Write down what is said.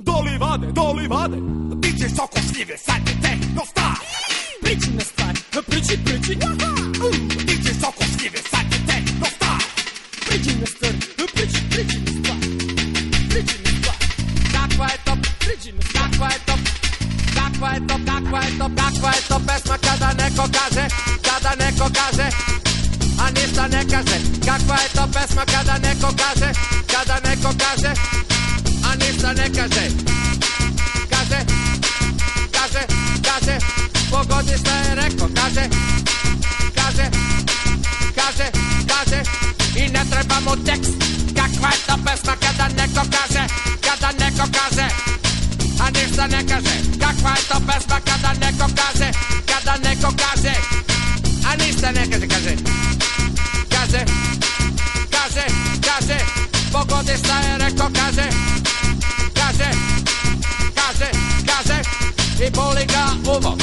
do livade, diže soko šljive, sad je tehno star. Priči na stvar, priči, diže soko šljive, sad je tehno star. Priči na stvar, priči na stvar, priči na stvar. Kakva je to, priči na stvar, kakva je to, kakva je to, kakva je to, kakva je to pesma kada neko kaže, a ništa ne kaže. Kakva je to pesma kada neko kaže, a ništa ne kaže. Kaže, pogodi šta je rekao, kaže, i ne treba mu tekst. Kakva je to pesma kada neko kaže, a ništa ne kaže. Kakva je to pesma kada neko kaže, a ništa ne kaže, kaže, pogodi šta je rekao, kaže, i boli ga uvo.